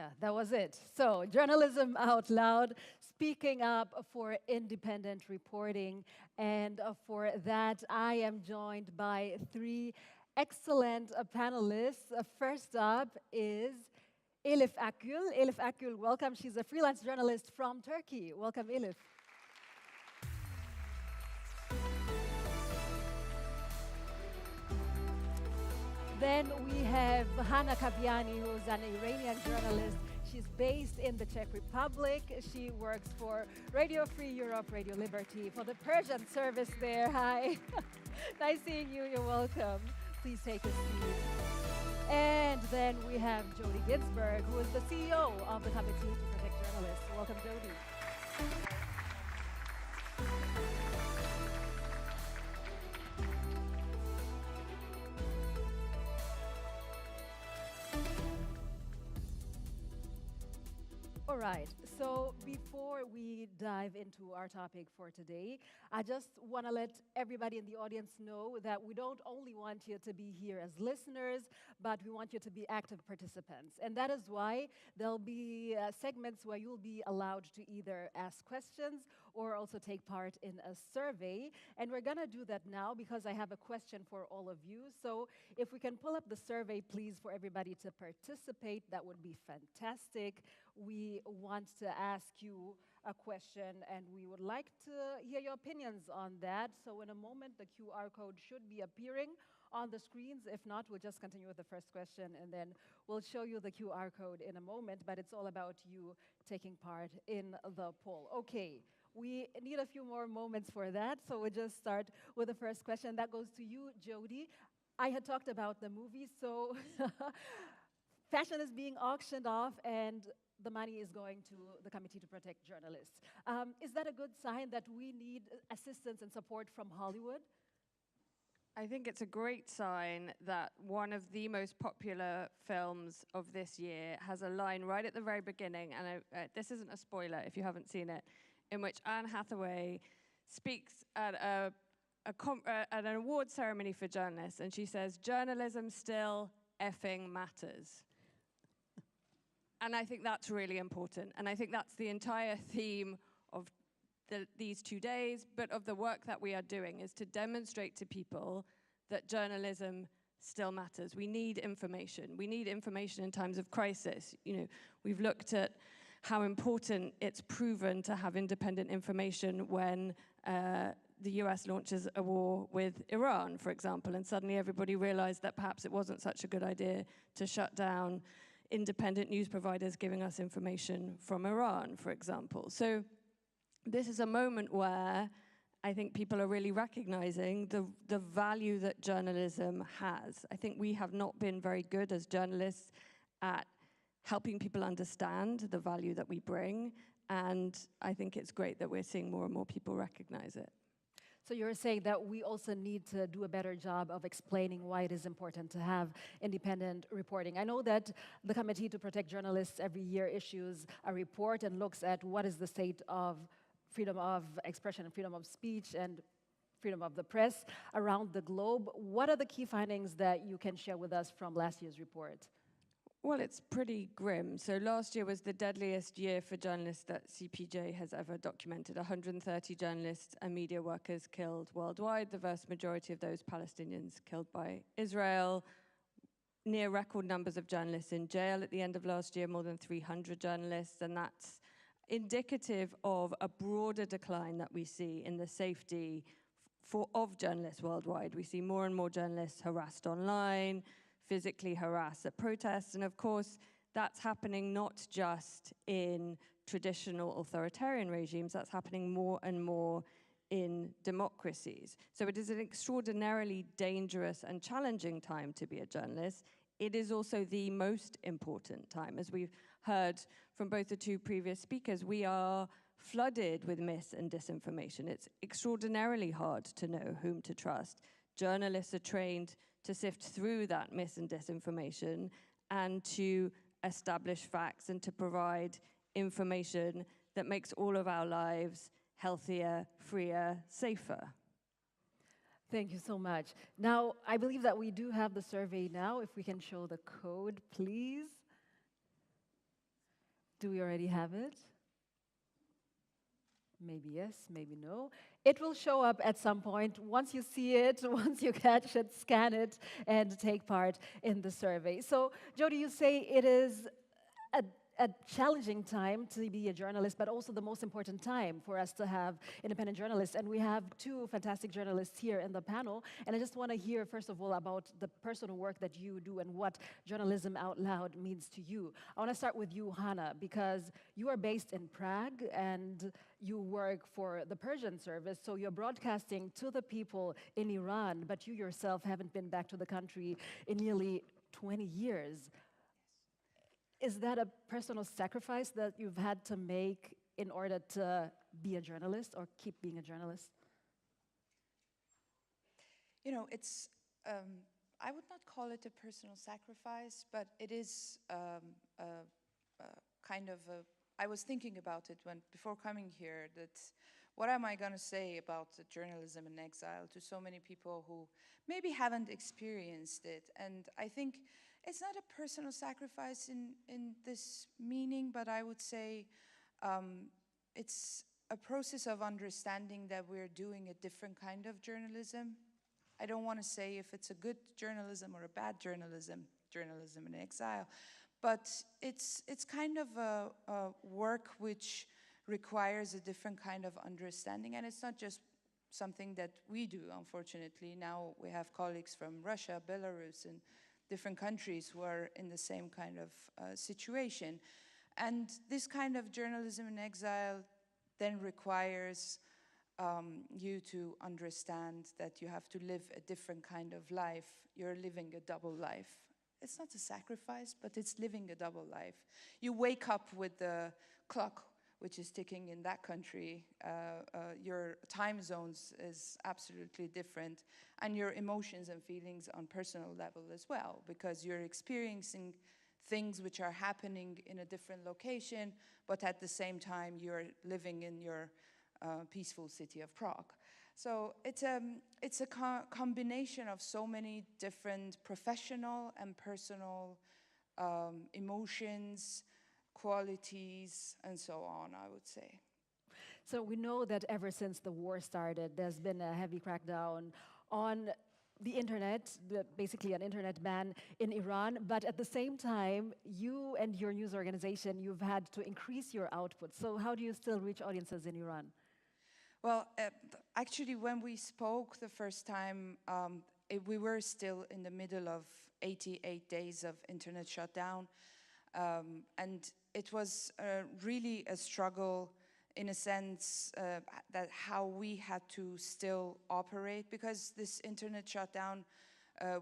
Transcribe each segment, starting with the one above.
Yeah, that was it. So, journalism out loud, speaking up for independent reporting. And for that, I am joined by three excellent panelists. First up is Elif Akgül. Elif Akgül, welcome. She's a freelance journalist from Turkey. Welcome, Elif. Then we have Hana Kaviani, who's an Iranian journalist. She's based in the Czech Republic. She works for Radio Free Europe, Radio Liberty, for the Persian service there. Hi. Nice seeing you. You're welcome. Please take a seat. And then we have Jodie Ginsberg, who is the CEO of the Committee to Protect Journalists. Welcome, Jodie. All right, so before we dive into our topic for today, I just want to let everybody in the audience know that we don't only want you to be here as listeners, but we want you to be active participants. And that is why there'll be segments where you'll be allowed to either ask questions or also take part in a survey. And we're going to do that now because I have a question for all of you. So if we can pull up the survey, please, for everybody to participate, that would be fantastic. We want to ask you a question, and we would like to hear your opinions on that. So in a moment, the QR code should be appearing on the screens. If not, we'll just continue with the first question, and then we'll show you the QR code in a moment. But it's all about you taking part in the poll. Okay, we need a few more moments for that, so we'll just start with the first question. That goes to you, Jodie. I had talked about the movie, so fashion is being auctioned off, and the money is going to the Committee to Protect Journalists. Is that a good sign that we need assistance and support from Hollywood? I think it's a great sign that one of the most popular films of this year has a line right at the very beginning, and this isn't a spoiler if you haven't seen it, in which Anne Hathaway speaks at an award ceremony for journalists, and she says, "Journalism still effing matters." And I think that's really important. And I think that's the entire theme of these 2 days, but of the work that we are doing, is to demonstrate to people that journalism still matters. We need information. We need information in times of crisis. You know, we've looked at how important it's proven to have independent information when the US launches a war with Iran, for example, and suddenly everybody realized that perhaps it wasn't such a good idea to shut down independent news providers giving us information from Iran, for example. So this is a moment where I think people are really recognizing the value that journalism has. I think we have not been very good as journalists at helping people understand the value that we bring, and I think it's great that we're seeing more and more people recognize it. So you're saying that we also need to do a better job of explaining why it is important to have independent reporting. I know that the Committee to Protect Journalists every year issues a report and looks at what is the state of freedom of expression and freedom of speech and freedom of the press around the globe. What are the key findings that you can share with us from last year's report? Well, it's pretty grim. So last year was the deadliest year for journalists that CPJ has ever documented. 130 journalists and media workers killed worldwide, the vast majority of those Palestinians killed by Israel. Near record numbers of journalists in jail at the end of last year, more than 300 journalists, and that's indicative of a broader decline that we see in the safety of journalists worldwide. We see more and more journalists harassed online, physically harassed at protests. And of course, that's happening not just in traditional authoritarian regimes, that's happening more and more in democracies. So it is an extraordinarily dangerous and challenging time to be a journalist. It is also the most important time. As we've heard from both the two previous speakers, we are flooded with mis and disinformation. It's extraordinarily hard to know whom to trust. Journalists are trained to sift through that mis and disinformation and to establish facts and to provide information that makes all of our lives healthier, freer, safer. Thank you so much. Now, I believe that we do have the survey now. If we can show the code, please. Do we already have it? Maybe yes, maybe no. It will show up at some point. Once you see it, once you catch it, scan it, and take part in the survey. So, Jodie, you say it is a, a challenging time to be a journalist, but also the most important time for us to have independent journalists. And we have two fantastic journalists here in the panel. And I just want to hear, first of all, about the personal work that you do and what journalism out loud means to you. I want to start with you, Hannah, because you are based in Prague and you work for the Persian service. So you're broadcasting to the people in Iran, but you yourself haven't been back to the country in nearly 20 years. Is that a personal sacrifice that you've had to make in order to be a journalist or keep being a journalist? You know, I would not call it a personal sacrifice, but it is kind of I was thinking about it before coming here, that what am I going to say about journalism in exile to so many people who maybe haven't experienced it? And I think it's not a personal sacrifice in this meaning, but I would say it's a process of understanding that we're doing a different kind of journalism. I don't want to say if it's a good journalism or a bad journalism in exile, but it's kind of a work which requires a different kind of understanding, and it's not just something that we do, unfortunately. Now we have colleagues from Russia, Belarus, and different countries who are in the same kind of situation. And this kind of journalism in exile then requires you to understand that you have to live a different kind of life. You're living a double life. It's not a sacrifice, but it's living a double life. You wake up with the clock which is ticking in that country. Your time zones is absolutely different, and your emotions and feelings on personal level as well, because you're experiencing things which are happening in a different location, but at the same time you're living in your peaceful city of Prague. So it's a combination of so many different professional and personal emotions, qualities, and so on, I would say. So we know that ever since the war started, there's been a heavy crackdown on the internet, basically an internet ban in Iran. But at the same time, you and your news organization, you've had to increase your output. So how do you still reach audiences in Iran? Well, actually, when we spoke the first time, we were still in the middle of 88 days of internet shutdown. And it was really a struggle in a sense that how we had to still operate, because this internet shutdown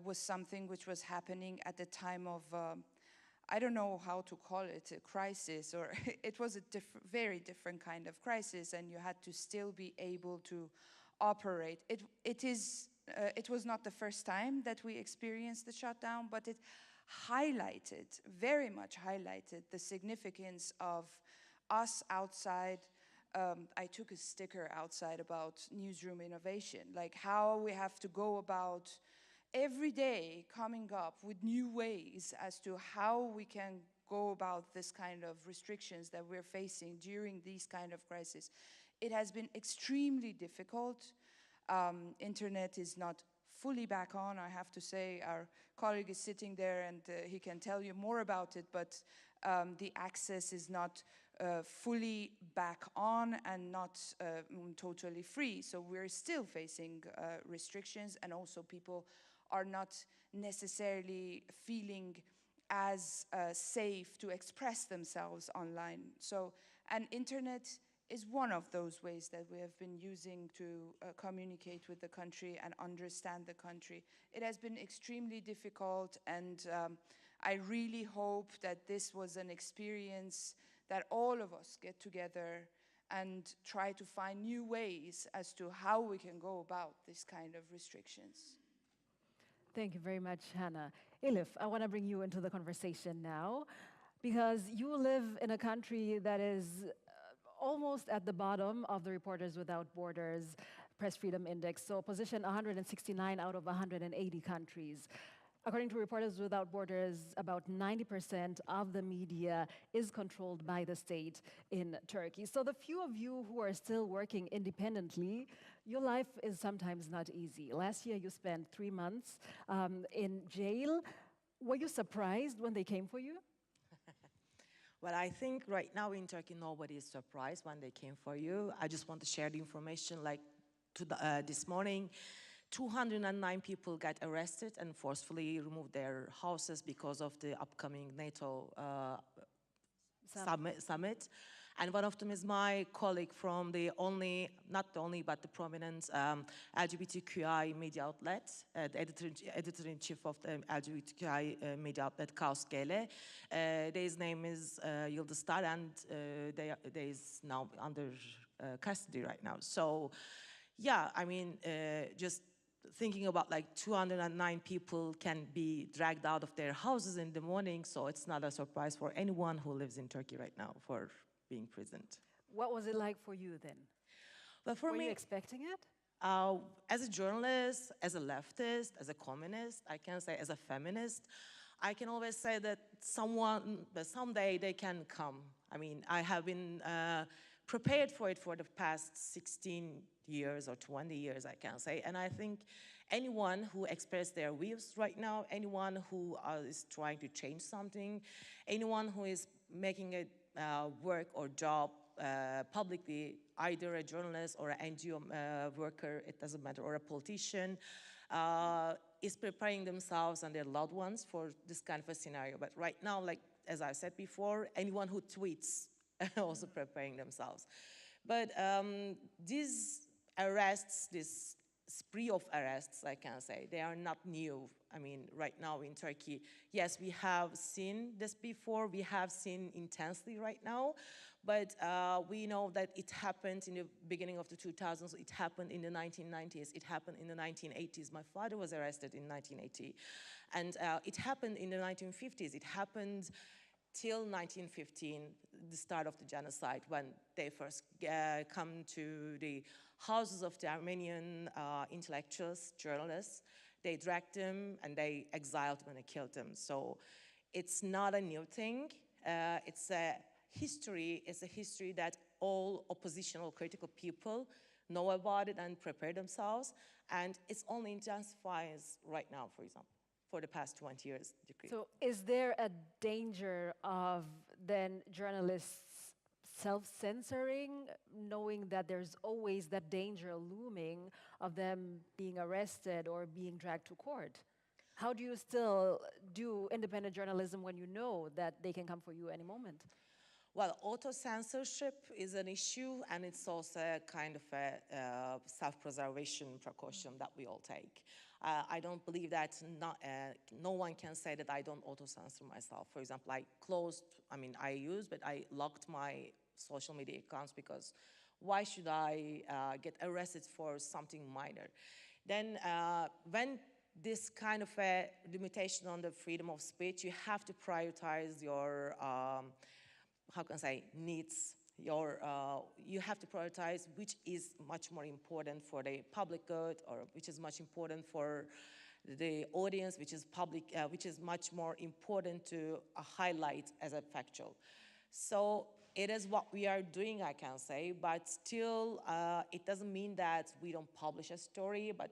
was something which was happening at the time of, I don't know how to call it, a crisis, or it was a very different kind of crisis, and you had to still be able to operate. It was not the first time that we experienced the shutdown, but it very much highlighted the significance of us outside. I took a sticker outside about newsroom innovation, like how we have to go about every day coming up with new ways as to how we can go about this kind of restrictions that we're facing during these kind of crises. It has been extremely difficult. Internet is not fully back on, I have to say. Our colleague is sitting there and he can tell you more about it, but the access is not fully back on and not totally free. So we're still facing restrictions, and also people are not necessarily feeling as safe to express themselves online. So, and internet is one of those ways that we have been using to communicate with the country and understand the country. It has been extremely difficult, and I really hope that this was an experience that all of us get together and try to find new ways as to how we can go about this kind of restrictions. Thank you very much, Hannah. Elif, I want to bring you into the conversation now, because you live in a country that is almost at the bottom of the Reporters Without Borders Press Freedom Index, so position 169 out of 180 countries. According to Reporters Without Borders, about 90% of the media is controlled by the state in Turkey. So the few of you who are still working independently, your life is sometimes not easy. Last year you spent 3 months in jail. Were you surprised when they came for you? Well, I think right now in Turkey, nobody is surprised when they came for you. I just want to share the information, like this morning, 209 people got arrested and forcefully removed their houses because of the upcoming NATO summit. And one of them is my colleague from the not the only, but the prominent LGBTQI media outlet, the editor-in-chief of the LGBTQI media outlet, Kaos GL. His name is Yıldızlar, and they is now under custody right now. So, yeah, I mean, just thinking about like 209 people can be dragged out of their houses in the morning, so it's not a surprise for anyone who lives in Turkey right now for being imprisoned. What was it like for you then? Well, for Were me, you expecting it? as a journalist, as a leftist, as a communist, I can say as a feminist, I can always say that someday they can come. I mean, I have been prepared for it for the past 16 years or 20 years, I can say. And I think anyone who expresses their views right now, anyone who is trying to change something, anyone who is making a work or job publicly, either a journalist or an NGO worker, it doesn't matter, or a politician, is preparing themselves and their loved ones for this kind of a scenario. But right now, like as I said before, anyone who tweets also preparing themselves. But these arrests, this spree of arrests, I can say, they are not new. I mean, right now in Turkey, yes, we have seen this before. We have seen intensely right now. But we know that it happened in the beginning of the 2000s. It happened in the 1990s. It happened in the 1980s. My father was arrested in 1980. And it happened in the 1950s. It happened till 1915, the start of the genocide, when they first come to the houses of the Armenian intellectuals, journalists. They dragged them and they exiled them and they killed them. So it's not a new thing. It's a history that all oppositional critical people know about it and prepare themselves. And it's only intensifies right now, for example, for the past 20 years. So is there a danger of then journalists self-censoring, knowing that there's always that danger looming of them being arrested or being dragged to court? How do you still do independent journalism when you know that they can come for you any moment? Well, auto-censorship is an issue, and it's also a kind of a self-preservation precaution that we all take. I don't believe that no one can say that I don't auto-censor myself. For example, I locked my social media accounts because why should I get arrested for something minor? Then when this kind of a limitation on the freedom of speech, you have to prioritize your needs. You have to prioritize which is much more important for the public good, or which is much important for the audience, which is much more important to highlight as a factual. So it is what we are doing, I can say, but still it doesn't mean that we don't publish a story, but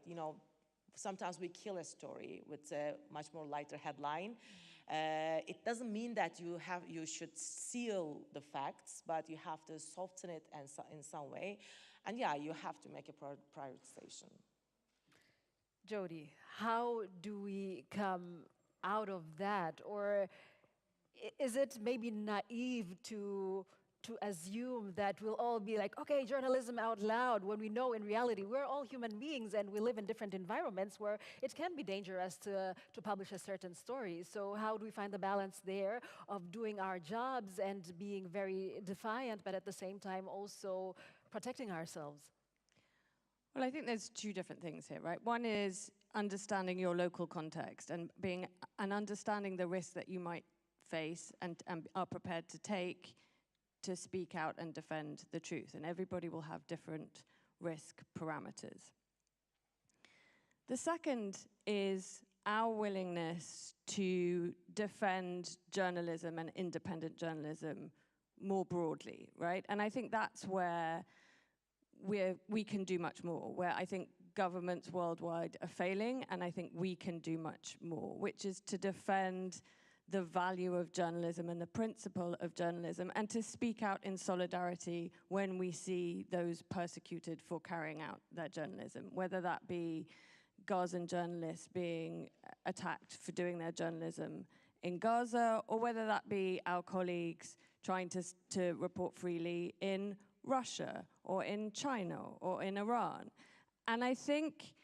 sometimes we kill a story with a much more lighter headline. It doesn't mean that you should seal the facts, but you have to soften it in some way. And yeah, you have to make a prioritization. Jodie, how do we come out of that? Or is it maybe naive to assume that we'll all be like, okay, journalism out loud, when we know in reality we're all human beings and we live in different environments where it can be dangerous to publish a certain story. So how do we find the balance there of doing our jobs and being very defiant, but at the same time also protecting ourselves? Well, I think there's two different things here, right? One is understanding your local context and understanding the risks that you might face and are prepared to take to speak out and defend the truth. And everybody will have different risk parameters. The second is our willingness to defend journalism and independent journalism more broadly, right? And I think that's where we can do much more, where I think governments worldwide are failing, and I think we can do much more, which is to defend the value of journalism and the principle of journalism, and to speak out in solidarity when we see those persecuted for carrying out their journalism, whether that be Gazan journalists being attacked for doing their journalism in Gaza, or whether that be our colleagues trying to report freely in Russia, or in China, or in Iran. And I think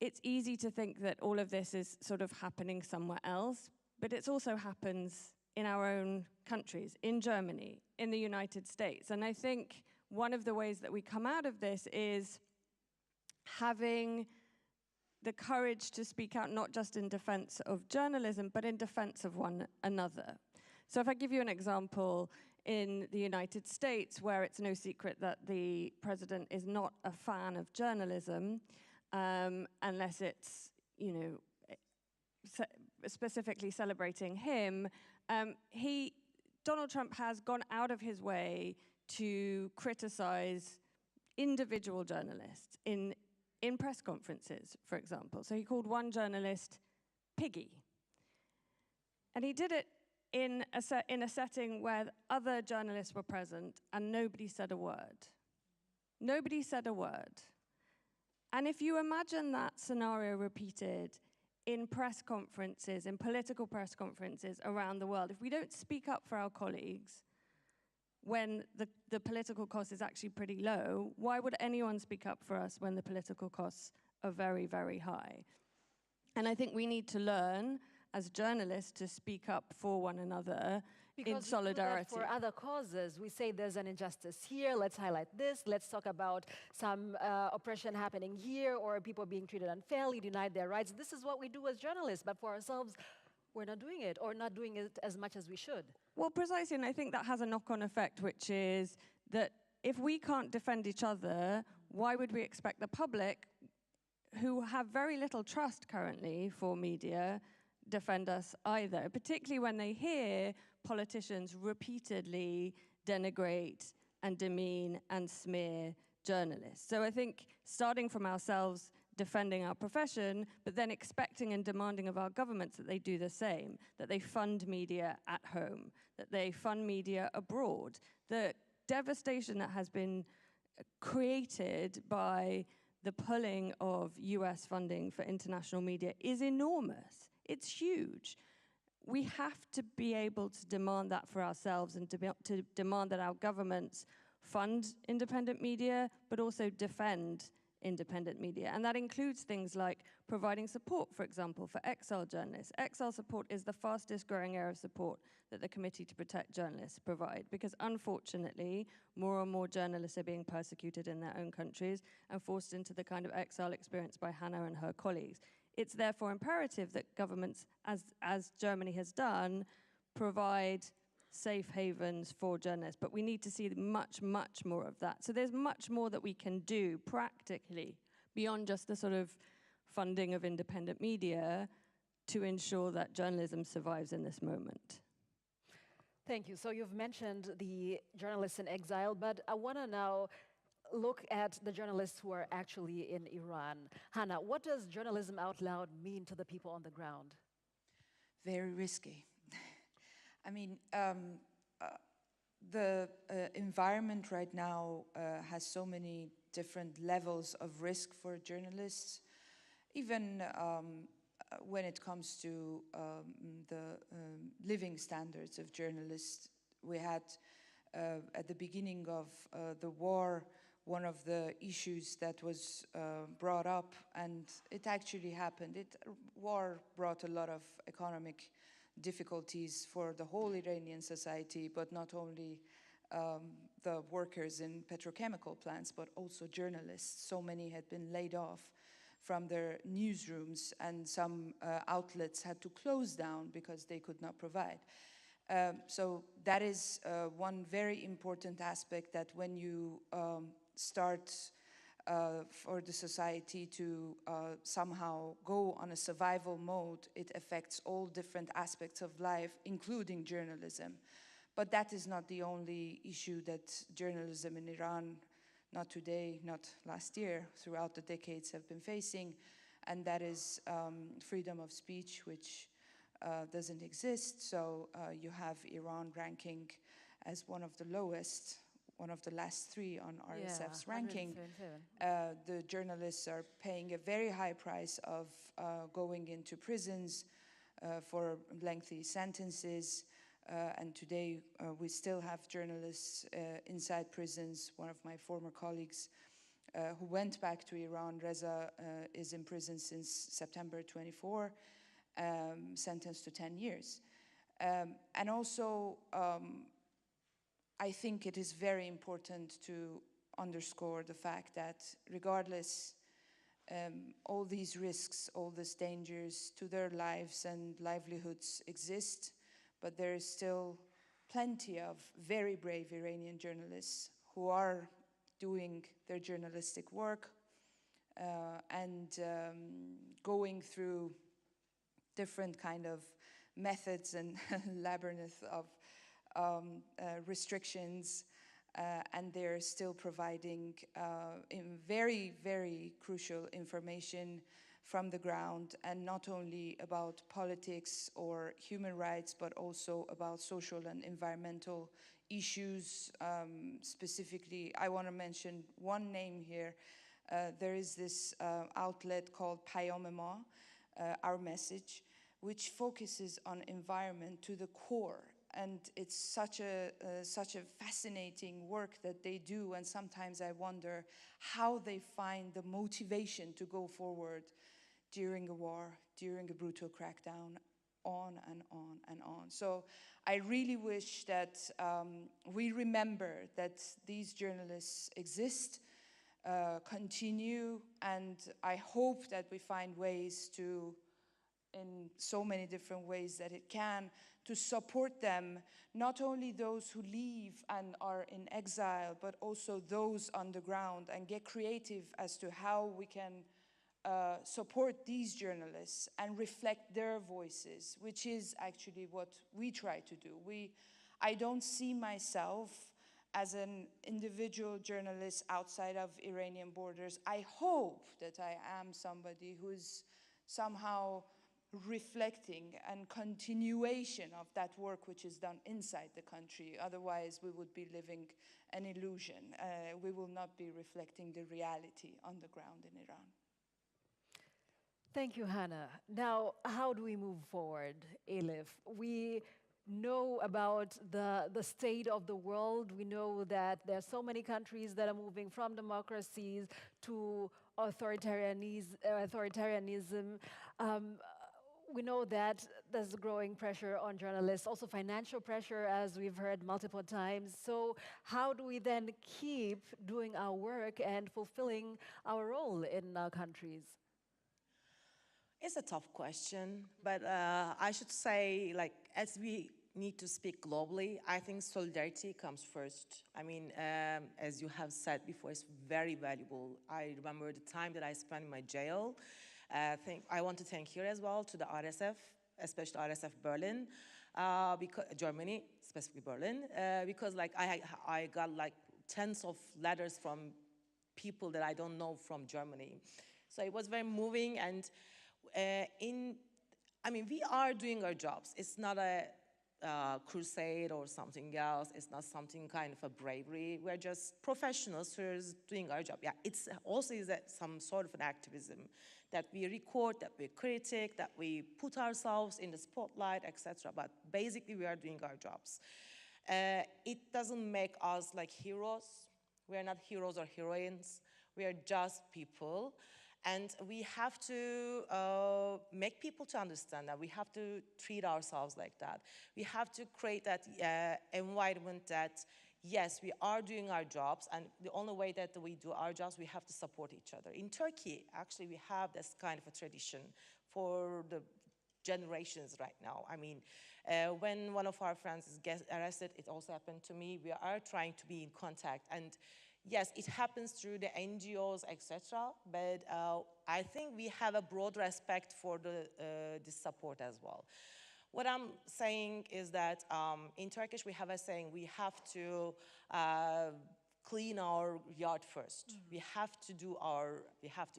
it's easy to think that all of this is sort of happening somewhere else, but it also happens in our own countries, in Germany, in the United States. And I think one of the ways that we come out of this is having the courage to speak out, not just in defense of journalism, but in defense of one another. So if I give you an example, in the United States, where it's no secret that the president is not a fan of journalism, unless it's, you know, specifically celebrating him, Donald Trump has gone out of his way to criticize individual journalists in press conferences, for example. So he called one journalist Piggy. And he did it in a setting where other journalists were present and nobody said a word. Nobody said a word. And if you imagine that scenario repeated in press conferences, in political press conferences around the world, if we don't speak up for our colleagues when the political cost is actually pretty low, why would anyone speak up for us when the political costs are very, very high? And I think we need to learn as journalists to speak up for one another in solidarity. Because we do that for other causes. We say there's an injustice here, let's highlight this, let's talk about some oppression happening here, or people being treated unfairly, denied their rights. This is what we do as journalists, but for ourselves, we're not doing it, or not doing it as much as we should. Well, precisely, and I think that has a knock-on effect, which is that if we can't defend each other, why would we expect the public, who have very little trust currently for media, defend us either, particularly when they hear politicians repeatedly denigrate and demean and smear journalists. So I think starting from ourselves, defending our profession, but then expecting and demanding of our governments that they do the same, that they fund media at home, that they fund media abroad. The devastation that has been created by the pulling of US funding for international media is enormous. It's huge. We have to be able to demand that for ourselves, and to demand that our governments fund independent media, but also defend independent media. And that includes things like providing support, for example, for exile journalists. Exile support is the fastest growing area of support that the Committee to Protect Journalists provide, because unfortunately, more and more journalists are being persecuted in their own countries and forced into the kind of exile experienced by Hannah and her colleagues. It's therefore imperative that governments, as Germany has done, provide safe havens for journalists. But we need to see much, much more of that. So there's much more that we can do practically beyond just the sort of funding of independent media to ensure that journalism survives in this moment. Thank you. So you've mentioned the journalists in exile, but I want to now look at the journalists who are actually in Iran. Hannah, what does journalism out loud mean to the people on the ground? Very risky. I mean, the environment right now has so many different levels of risk for journalists, even when it comes to the living standards of journalists. We had, at the beginning of the war, one of the issues that was brought up, and it actually happened. War brought a lot of economic difficulties for the whole Iranian society, but not only the workers in petrochemical plants, but also journalists. So many had been laid off from their newsrooms, and some outlets had to close down because they could not provide. So that is one very important aspect, that when you start for the society to somehow go on a survival mode. It affects all different aspects of life, including journalism. But that is not the only issue that journalism in Iran, not today, not last year, throughout the decades have been facing, and that is freedom of speech, which doesn't exist. So you have Iran ranking as one of the lowest, one of the last three on RSF's ranking. The journalists are paying a very high price of going into prisons for lengthy sentences. And today we still have journalists inside prisons. One of my former colleagues who went back to Iran, Reza, is in prison since September 24, sentenced to 10 years. And also, I think it is very important to underscore the fact that regardless all these risks, all these dangers to their lives and livelihoods exist, but there is still plenty of very brave Iranian journalists who are doing their journalistic work and going through different kind of methods and labyrinth of restrictions, and they're still providing very, very crucial information from the ground, and not only about politics or human rights, but also about social and environmental issues. Specifically, I want to mention one name here. There is this outlet called Payam Ma, Our Message, which focuses on environment to the core. And it's such a fascinating work that they do, and sometimes I wonder how they find the motivation to go forward during a war, during a brutal crackdown, on and on and on. So I really wish that we remember that these journalists exist, continue, and I hope that we find ways to, in so many different ways that it can, to support them, not only those who leave and are in exile, but also those on the ground, and get creative as to how we can support these journalists and reflect their voices, which is actually what we try to do. I don't see myself as an individual journalist outside of Iranian borders. I hope that I am somebody who's somehow reflecting and continuation of that work which is done inside the country. Otherwise, we would be living an illusion. We will not be reflecting the reality on the ground in Iran. Thank you, Hannah. Now, how do we move forward, Elif? We know about the state of the world. We know that there are so many countries that are moving from democracies to authoritarianism. We know that there's growing pressure on journalists, also financial pressure, as we've heard multiple times. So how do we then keep doing our work and fulfilling our role in our countries? It's a tough question, but I should say, like, as we need to speak globally, I think solidarity comes first. I mean, as you have said before, it's very valuable. I remember the time that I spent in my jail. I want to thank here as well to the RSF, especially RSF Berlin, because Germany, specifically Berlin, because like I got like tens of letters from people that I don't know from Germany. So it was very moving, and we are doing our jobs. It's not a crusade or something else. It's not something kind of a bravery. We're just professionals who are doing our job. Yeah, it's also some sort of an activism that we record, that we critique, that we put ourselves in the spotlight, etc. But basically, we are doing our jobs. It doesn't make us like heroes. We are not heroes or heroines. We are just people. And we have to make people to understand that. We have to treat ourselves like that. We have to create that environment that, yes, we are doing our jobs, and the only way that we do our jobs, we have to support each other. In Turkey, actually, we have this kind of a tradition for the generations right now. I mean, when one of our friends gets arrested, it also happened to me. We are trying to be in contact, and yes, it happens through the NGOs, etc. But I think we have a broad respect for this support as well. What I'm saying is that in Turkish we have a saying: we have to clean our yard first. We have to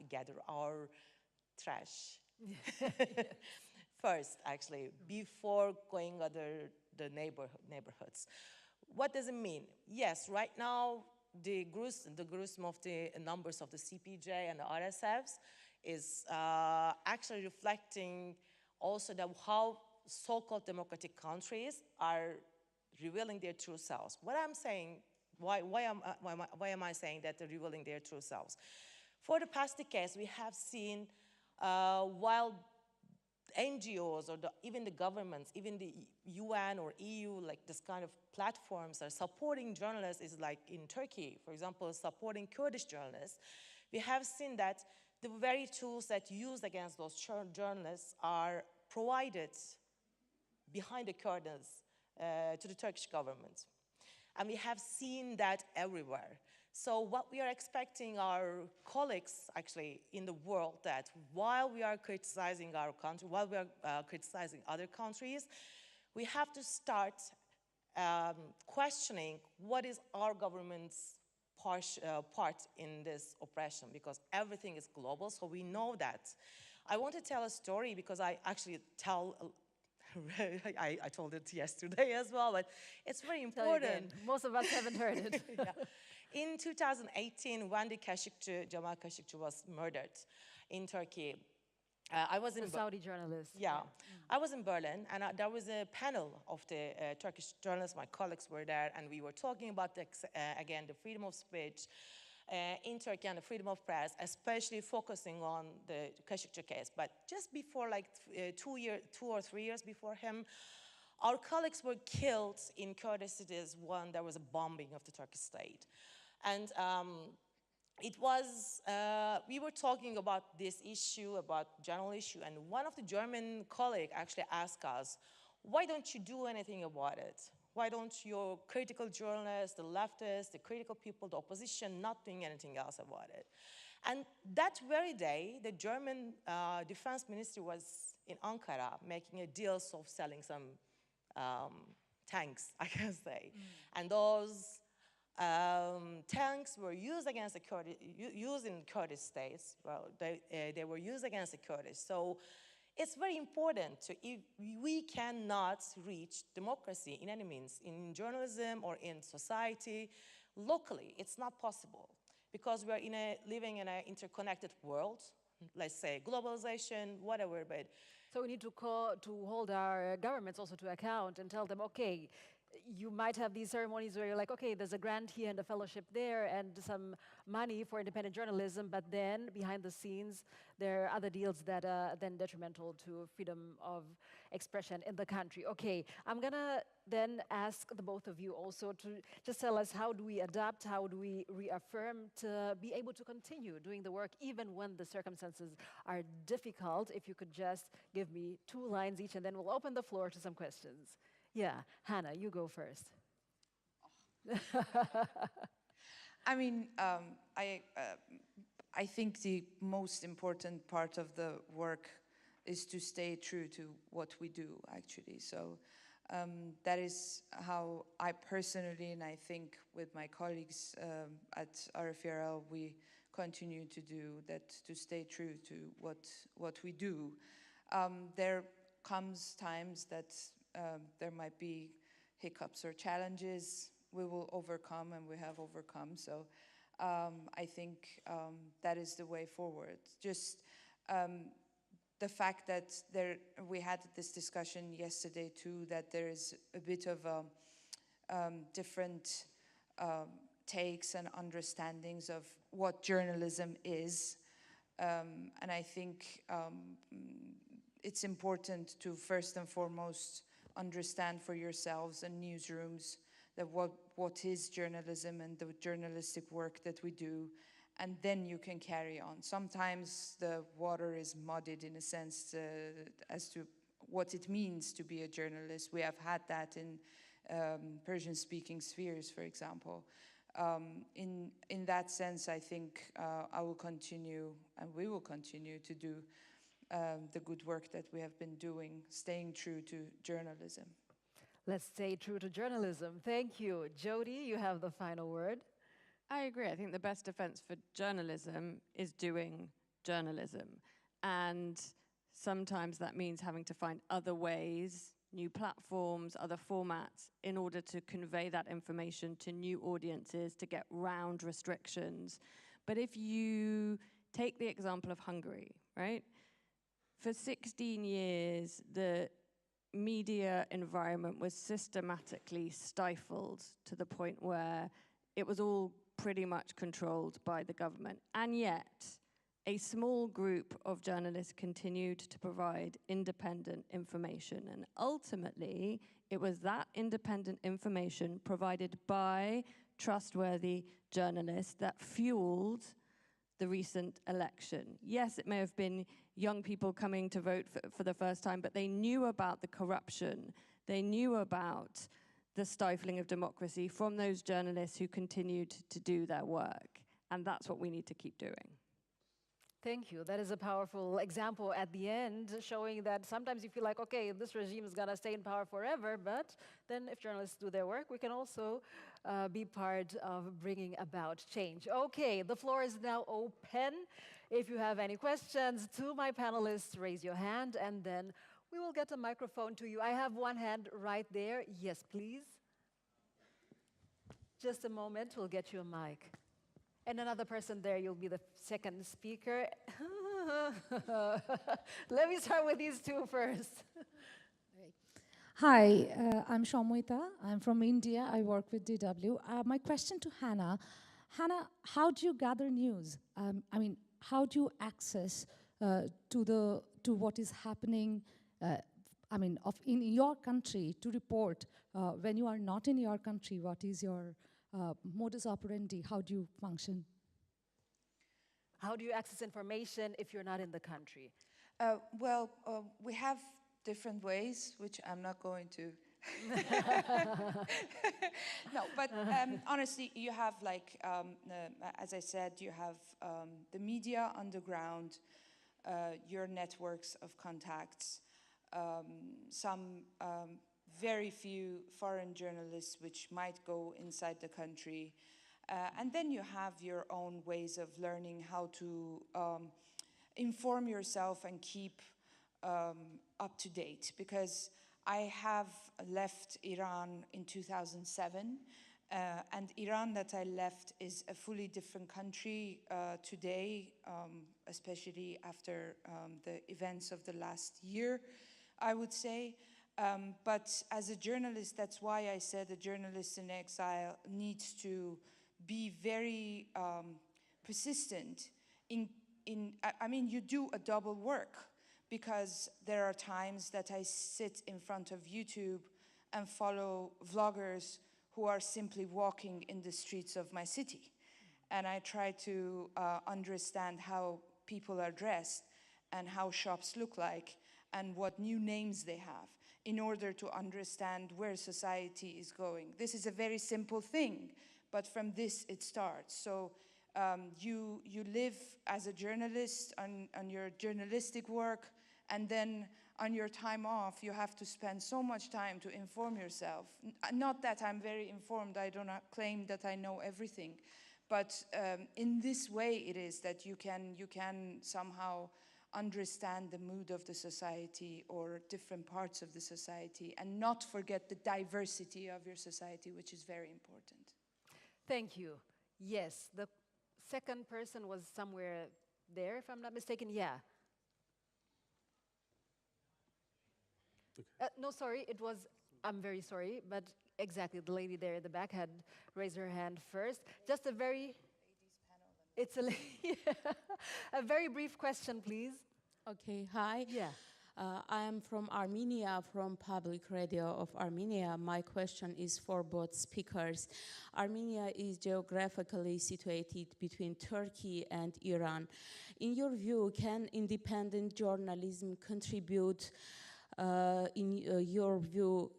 gather our trash first, actually, before going other the neighborhoods. What does it mean? Yes, right now the gruesome of the numbers of the CPJ and the RSFs is actually reflecting also how so-called democratic countries are revealing their true selves. What I'm saying, why am I saying that they're revealing their true selves? For the past decades, we have seen while NGOs or even the governments, even the UN or EU, like this kind of platforms are supporting journalists, is like in Turkey, for example, supporting Kurdish journalists, we have seen that the very tools that used against those journalists are provided behind the curtains to the Turkish government. And we have seen that everywhere. So what we are expecting our colleagues actually in the world, that while we are criticizing our country, while we are criticizing other countries, we have to start questioning what is our government's part in this oppression, because everything is global, so we know that. I want to tell a story because I actually I told it yesterday as well, but it's very important. Most of us haven't heard it. Yeah. In 2018, when Jamal Khashoggi was murdered in Turkey, I was in the Saudi journalist. Yeah, I was in Berlin, and there was a panel of the Turkish journalists. My colleagues were there, and we were talking about again the freedom of speech in Turkey and the freedom of press, especially focusing on the Khashoggi case. But just before, like 2 or 3 years before him, our colleagues were killed in Kurdish cities when there was a bombing of the Turkish state. And we were talking about this issue, about general issue, and one of the German colleagues actually asked us, why don't you do anything about it? Why don't your critical journalists, the leftists, the critical people, the opposition, not doing anything else about it? And that very day, the German defense ministry was in Ankara making a deal of selling some tanks, I can say. And those tanks were used against the used in Kurdish states. Well, they were used against the Kurdish. So it's very important if we cannot reach democracy in any means, in journalism or in society, locally, it's not possible. Because we are living in an interconnected world, let's say globalization, whatever, but so we need to hold our governments also to account and tell them, okay, you might have these ceremonies where you're like, okay, there's a grant here and a fellowship there and some money for independent journalism, but then behind the scenes, there are other deals that are then detrimental to freedom of expression in the country. Okay, I'm gonna then ask the both of you also to just tell us, how do we adapt, how do we reaffirm to be able to continue doing the work even when the circumstances are difficult? If you could just give me 2 lines each, and then we'll open the floor to some questions. Yeah, Hannah, you go first. I mean, I think the most important part of the work is to stay true to what we do, actually. So that is how I personally, and I think with my colleagues at RFRL, we continue to do that, to stay true to what we do. There comes times that there might be hiccups or challenges we will overcome, and we have overcome. So I think that is the way forward. Just the fact that we had this discussion yesterday too, that there is a bit of different takes and understandings of what journalism is. And I think it's important to first and foremost understand for yourselves and newsrooms that what is journalism and the journalistic work that we do, and then you can carry on. Sometimes the water is muddied in a sense as to what it means to be a journalist. We have had that in Persian-speaking spheres, for example. In that sense, I think I will continue, and we will continue to do the good work that we have been doing, staying true to journalism. Let's stay true to journalism. Thank you. Jodie, you have the final word. I agree. I think the best defense for journalism is doing journalism. And sometimes that means having to find other ways, new platforms, other formats, in order to convey that information to new audiences, to get round restrictions. But if you take the example of Hungary, right? For 16 years, the media environment was systematically stifled to the point where it was all pretty much controlled by the government. And yet, a small group of journalists continued to provide independent information. And ultimately, it was that independent information provided by trustworthy journalists that fueled the recent election. Yes, it may have been young people coming to vote for the first time, but they knew about the corruption. They knew about the stifling of democracy from those journalists who continued to do their work. And that's what we need to keep doing. Thank you. That is a powerful example at the end, showing that sometimes you feel like, okay, this regime is going to stay in power forever, but then if journalists do their work, we can also be part of bringing about change. Okay, the floor is now open. If you have any questions to my panelists, raise your hand, and then we will get a microphone to you. I have one hand right there. Yes, please. Just a moment, we'll get you a mic. And another person there, you'll be the second speaker. Let me start with these two first. Hi, I'm Shaumita. I'm from India. I work with DW. My question to Hannah. Hannah, how do you gather news? I mean, how do you access to what is happening in your country to report when you are not in your country? What is your modus operandi? How do you function? How do you access information if you're not in the country? We have different ways, which I'm not going to. No, but honestly, you have as I said, you have the media underground, your networks of contacts, some very few foreign journalists which might go inside the country. And then you have your own ways of learning how to inform yourself and keep up to date. Because I have left Iran in 2007, and Iran that I left is a fully different country today, especially after the events of the last year, I would say. But as a journalist, that's why I said a journalist in exile needs to be very persistent I mean, you do a double work, because there are times that I sit in front of YouTube and follow vloggers who are simply walking in the streets of my city. And I try to understand how people are dressed and how shops look like and what new names they have, in order to understand where society is going. This is a very simple thing, but from this it starts. So you live as a journalist on your journalistic work, and then on your time off, you have to spend so much time to inform yourself. Not that I'm very informed, I do not claim that I know everything, but in this way it is that you can somehow understand the mood of the society or different parts of the society, and not forget the diversity of your society, which is very important. Thank you. Yes, the second person was somewhere there, if I'm not mistaken. Yeah. No, sorry, it was, I'm very sorry, but exactly, the lady there in the back had raised her hand first. Just a very, it's a very brief question, please. Okay, hi. Yeah. I am from Armenia, from Public Radio of Armenia. My question is for both speakers. Armenia is geographically situated between Turkey and Iran. In your view, can independent journalism contribute, in your view,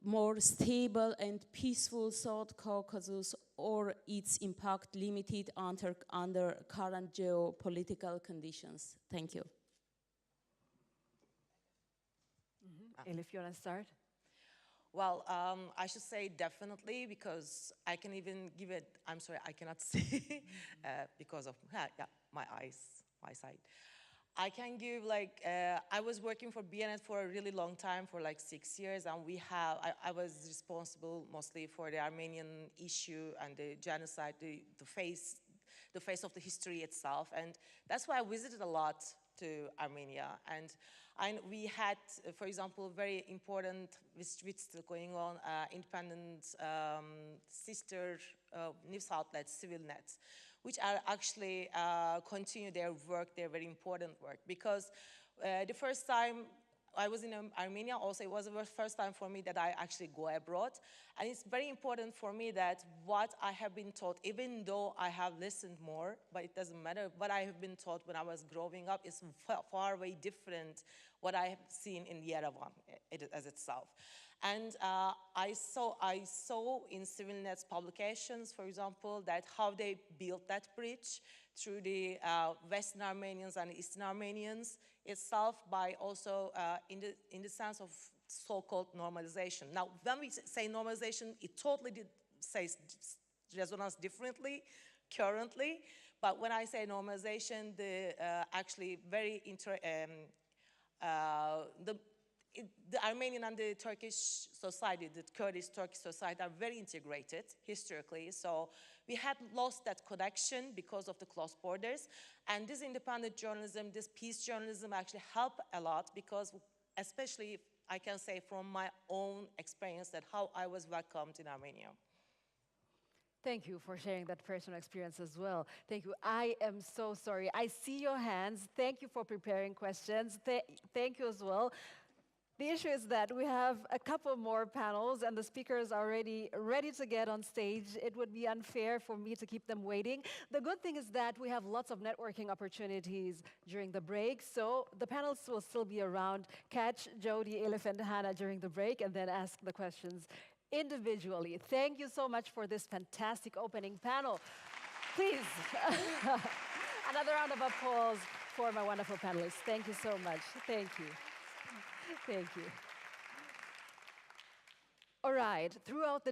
more stable and peaceful South Caucasus, or its impact limited under current geopolitical conditions? Thank you. Elif, you want to start? Well, I should say definitely, because I can even give it, I'm sorry, I cannot see because of my eyesight. I can give I was working for BNet for a really long time, for like 6 years, and I was responsible mostly for the Armenian issue and the genocide, the face of the history itself. And that's why I visited a lot to Armenia. And we had, for example, very important, which still going on, independent sister news outlets, civil nets, which are actually continue their work, their very important work. Because the first time I was in Armenia, also it was the first time for me that I actually go abroad. And it's very important for me that what I have been taught, even though I have listened more, but it doesn't matter, what I have been taught when I was growing up is far way different what I have seen in Yerevan as itself. And I saw in Civil Net's publications, for example, that how they built that bridge through the Western Armenians and Eastern Armenians itself, by also in the sense of so-called normalization. Now, when we say normalization, it totally says resonance differently currently. But when I say normalization, the actually very the Armenian and the Turkish society, the Kurdish Turkish society, are very integrated historically. So we had lost that connection because of the closed borders. And this independent journalism, this peace journalism actually helped a lot, because especially I can say from my own experience that how I was welcomed in Armenia. Thank you for sharing that personal experience as well. Thank you. I am so sorry. I see your hands. Thank you for preparing questions. Thank you as well. The issue is that we have a couple more panels and the speakers are already ready to get on stage. It would be unfair for me to keep them waiting. The good thing is that we have lots of networking opportunities during the break, so the panels will still be around. Catch Jodie, Elif, and Hannah during the break and then ask the questions individually. Thank you so much for this fantastic opening panel. Please, another round of applause for my wonderful panelists. Thank you so much. Thank you. Thank you. All right, throughout the day,